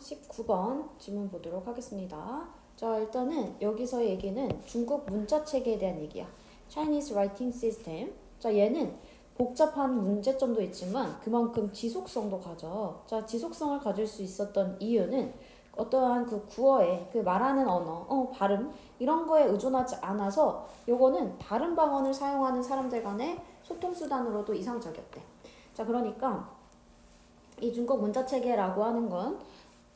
19번 질문 보도록 하겠습니다. 자, 일단은 여기서의 얘기는 중국 문자 체계에 대한 얘기야. Chinese Writing System. 자, 얘는 복잡한 문제점도 있지만 그만큼 지속성도 가져. 자, 지속성을 가질 수 있었던 이유는 어떠한 그 구어의 그 말하는 언어, 발음 이런 거에 의존하지 않아서 요거는 다른 방언을 사용하는 사람들 간의 소통 수단으로도 이상적이었대. 자, 그러니까 이 중국 문자 체계라고 하는 건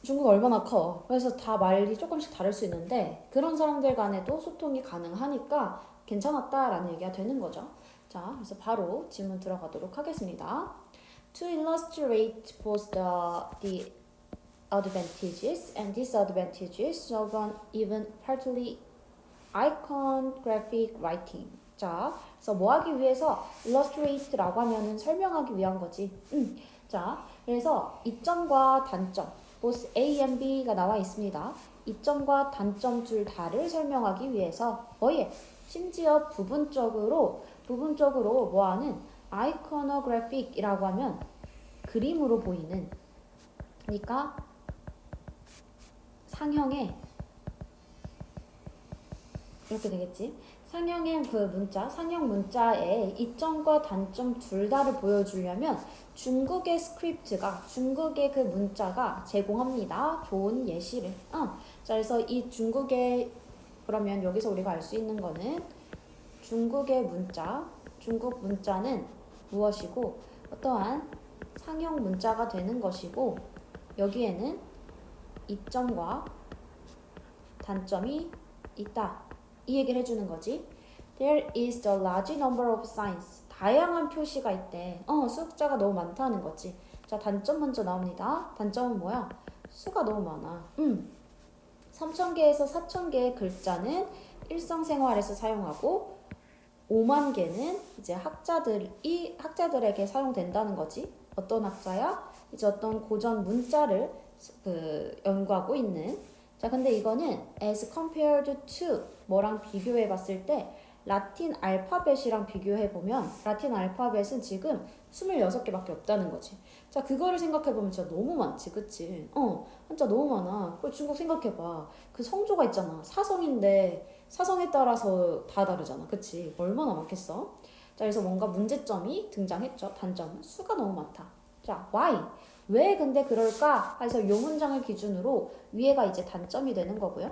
중국 얼마나 커. 그래서 다 말이 조금씩 다를 수 있는데 그런 사람들 간에도 소통이 가능하니까 괜찮았다라는 얘기가 되는 거죠. 자, 그래서 바로 질문 들어가도록 하겠습니다. To illustrate both the advantages and disadvantages of an even partly iconographic writing. 자, 그래서 뭐 하기 위해서 illustrate라고 하면은 설명하기 위한 거지. 자, 그래서 이점과 단점, both A and B가 나와 있습니다. 이점과 단점 둘 다를 설명하기 위해서 뭐예? 심지어 부분적으로 뭐하는 iconographic이라고 하면 그림으로 보이는, 그러니까 상형의 이렇게 되겠지. 상형의 그 문자, 상형 문자의 이점과 단점 둘 다를 보여주려면 중국의 스크립트가, 중국의 그 문자가 제공합니다. 좋은 예시를. 자, 그래서 이 중국의, 그러면 여기서 우리가 알 수 있는 거는 중국의 문자, 중국 문자는 무엇이고 어떠한 상형 문자가 되는 것이고 여기에는 이점과 단점이 있다. 이 얘기를 해주는 거지. There is a large number of signs. 다양한 표시가 있대. 숫자가 너무 많다는 거지. 자, 단점 먼저 나옵니다. 단점은 뭐야? 수가 너무 많아. 3,000개에서 4,000개의 글자는 일상생활에서 사용하고 5만 개는 이제 학자들에게 사용된다는 거지. 어떤 학자야? 이제 어떤 고전 문자를 연구하고 있는. 자, 근데 이거는 as compared to 뭐랑 비교해 봤을 때 라틴 알파벳이랑 비교해 보면 라틴 알파벳은 지금 26개밖에 없다는 거지. 자, 그거를 생각해 보면 진짜 너무 많지, 그치? 진짜 너무 많아. 그리고 중국 생각해 봐. 그 성조가 있잖아. 사성인데 사성에 따라서 다 다르잖아, 그치? 얼마나 많겠어? 자, 그래서 뭔가 문제점이 등장했죠. 단점은 수가 너무 많다. 자, why? 왜 근데 그럴까? 해서 이 문장을 기준으로 위에가 이제 단점이 되는 거고요.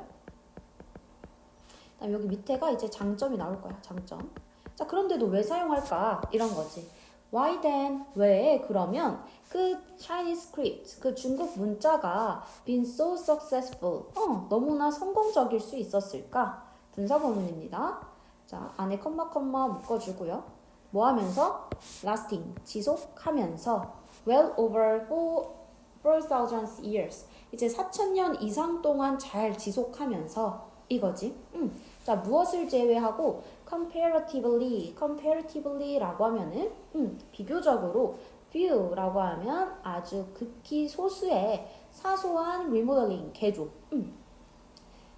그다음 여기 밑에가 이제 장점이 나올 거야. 장점. 자, 그런데도 왜 사용할까? 이런 거지. Why then? 왜? 그러면 그 Chinese script, 그 중국 문자가 been so successful. 너무나 성공적일 수 있었을까? 분사구문입니다. 자, 안에 컴마 묶어주고요. 뭐 하면서? lasting, 지속하면서 well over 4,000 years. 이제 4,000년 이상 동안 잘 지속하면서 이거지. 자, 무엇을 제외하고 comparatively라고 하면은 비교적으로 few라고 하면 아주 극히 소수의 사소한 리모델링, 개조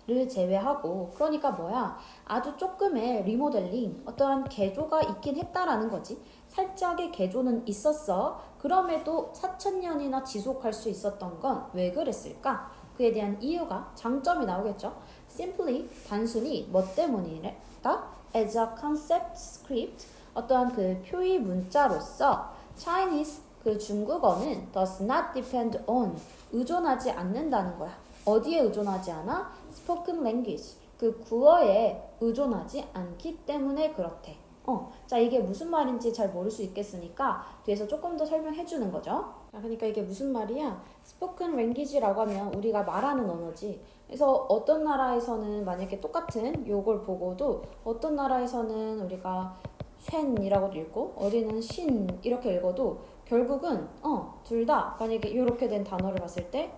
를 제외하고, 그러니까 뭐야? 아주 조금의 리모델링, 어떠한 개조가 있긴 했다라는 거지. 살짝의 개조는 있었어. 그럼에도 4,000년이나 지속할 수 있었던 건 왜 그랬을까? 그에 대한 이유가, 장점이 나오겠죠. simply, 단순히 뭐 때문이랬다? as a concept script, 어떠한 그 표의 문자로서 Chinese, 그 중국어는 does not depend on, 의존하지 않는다는 거야. 어디에 의존하지 않아? spoken language, 그 구어에 의존하지 않기 때문에 그렇대. 자, 이게 무슨 말인지 잘 모를 수 있겠으니까 뒤에서 조금 더 설명해 주는 거죠. 자, 그러니까 이게 무슨 말이야? spoken language라고 하면 우리가 말하는 언어지. 그래서 어떤 나라에서는 만약에 똑같은 요걸 보고도 어떤 나라에서는 우리가 쉔이라고도 읽고 어디는 신 이렇게 읽어도 결국은 둘 다 만약에 이렇게 된 단어를 봤을 때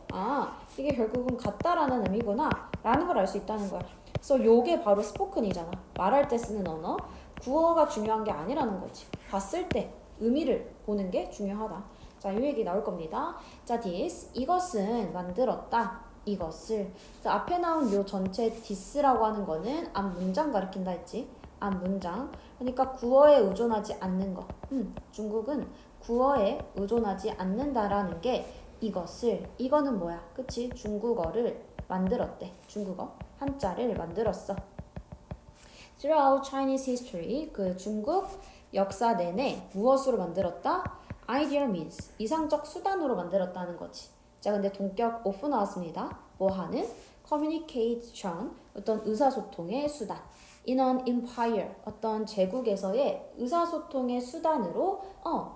이게 결국은 같다라는 의미구나 라는 걸 알 수 있다는 거야. 그래서 요게 바로 스포큰이잖아. 말할 때 쓰는 언어. 구어가 중요한 게 아니라는 거지. 봤을 때 의미를 보는 게 중요하다. 자, 이 얘기 나올 겁니다. 자, this, 이것은 만들었다. 이것을. 자, 앞에 나온 요 전체 this라고 하는 거는 앞 문장 가리킨다 했지. 앞 문장. 그러니까 구어에 의존하지 않는 거. 중국은 구어에 의존하지 않는다라는 게 이거는 뭐야? 그치? 중국어를 만들었대. 중국어 한자를 만들었어. Throughout Chinese history, 그 중국 역사 내내 무엇으로 만들었다? Ideal means, 이상적 수단으로 만들었다는 거지. 자, 근데 동격 오프 나왔습니다. 뭐 하는? Communication, 어떤 의사소통의 수단. In an empire, 어떤 제국에서의 의사소통의 수단으로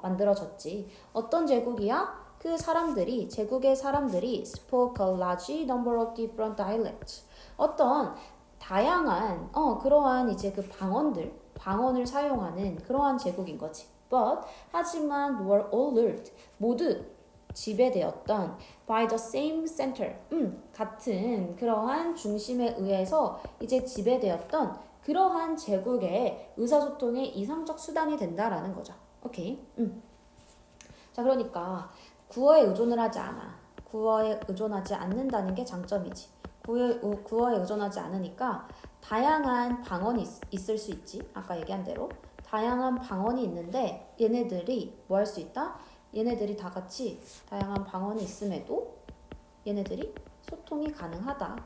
만들어졌지. 어떤 제국이야? 그 사람들이, 제국의 사람들이 spoke a large number of different dialects. 어떤 다양한 그러한 이제 그 방언을 사용하는 그러한 제국인 거지. But 하지만 were all ruled, 모두 지배되었던 by the same center, 같은 그러한 중심에 의해서 이제 지배되었던 그러한 제국의 의사소통의 이상적 수단이 된다라는 거죠. 오케이. 자, 그러니까 구어에 의존을 하지 않아. 구어에 의존하지 않는다는 게 장점이지. 구어에 의존하지 않으니까 다양한 방언이 있을 수 있지. 아까 얘기한 대로 다양한 방언이 있는데 얘네들이 뭐 할 수 있다? 얘네들이 다 같이 다양한 방언이 있음에도 얘네들이 소통이 가능하다.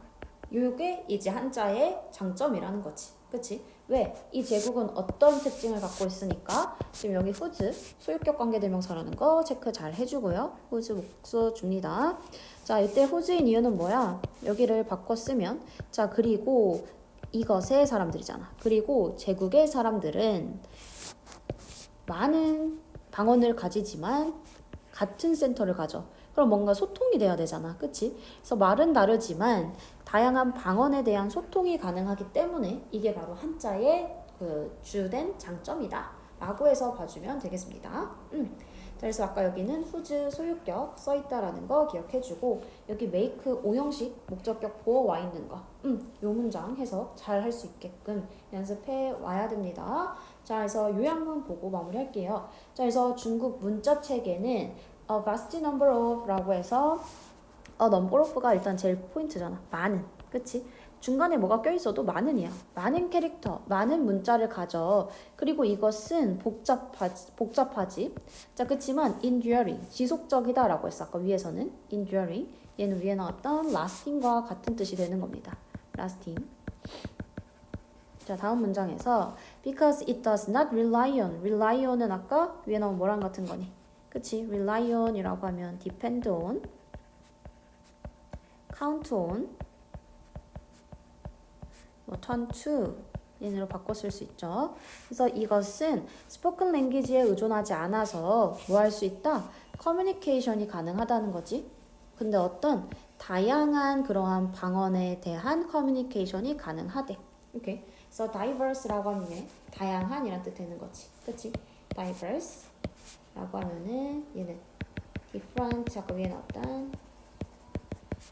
요게 이제 한자의 장점이라는 거지. 그치? 왜? 이 제국은 어떤 특징을 갖고 있으니까 지금 여기 whose 소유격 관계대명사라는 거 체크 잘 해주고요. whose 목수 줍니다. 자, 이때 whose인 이유는 뭐야? 여기를 바꿔 쓰면 자, 그리고 이것의 사람들이잖아. 그리고 제국의 사람들은 많은 방언을 가지지만 같은 센터를 가져. 그럼 뭔가 소통이 돼야 되잖아. 그치? 그래서 말은 다르지만 다양한 방언에 대한 소통이 가능하기 때문에 이게 바로 한자의 그 주된 장점이다 라고 해서 봐주면 되겠습니다. 자, 그래서 아까 여기는 whose 소유격 써있다라는 거 기억해주고 여기 make 오형식 목적격 보어 와 있는 거 요 문장 해서 잘 할 수 있게끔 연습해 와야 됩니다. 자, 그래서 요약문 보고 마무리할게요. 자, 그래서 중국 문자 체계는 a vast number of 라고 해서 number of가 일단 제일 포인트잖아. 많은. 그치? 중간에 뭐가 껴있어도 많은이야. 많은 캐릭터, 많은 문자를 가져. 그리고 이것은 복잡하지. 자, 그치만 enduring, 지속적이다 라고 했어. 아까 위에서는 enduring. 얘는 위에 나왔던 lasting과 같은 뜻이 되는 겁니다. lasting. 자, 다음 문장에서 because it does not rely on. rely on은 아까 위에 나온 뭐랑 같은 거니? 그치? rely on 이라고 하면 depend on, count on, turn to 얘네로 바꿔 쓸 수 있죠. 그래서 이것은 spoken language에 의존하지 않아서 뭐 할 수 있다? 커뮤니케이션이 가능하다는 거지. 근데 어떤 다양한 그러한 방언에 대한 커뮤니케이션이 가능하대. 오케이. 그래서 diverse라고 하면 다양한이란 뜻 되는 거지. 그치? diverse 라고 하면은 얘는 different 아까 위에 나왔던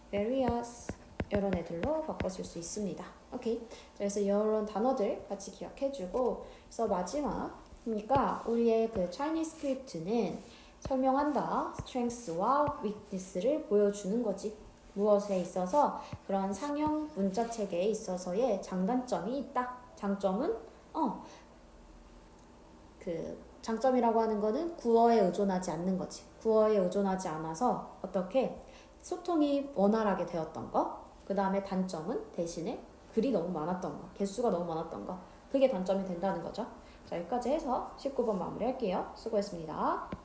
various 이런 애들로 바꿔 쓸 수 있습니다. 오케이. 그래서 이런 단어들 같이 기억해주고 그래서 마지막 그러니까 우리의 그 Chinese script는 설명한다. strengths와 weakness를 보여주는 거지. 무엇에 있어서 그런 상형 문자 체계에 있어서의 장단점이 있다. 장점은 그 장점이라고 하는 거는 구어에 의존하지 않는 거지. 구어에 의존하지 않아서 어떻게 소통이 원활하게 되었던 거. 그 다음에 단점은 대신에 글이 너무 많았던 거. 개수가 너무 많았던 거. 그게 단점이 된다는 거죠. 자, 여기까지 해서 19번 마무리할게요. 수고했습니다.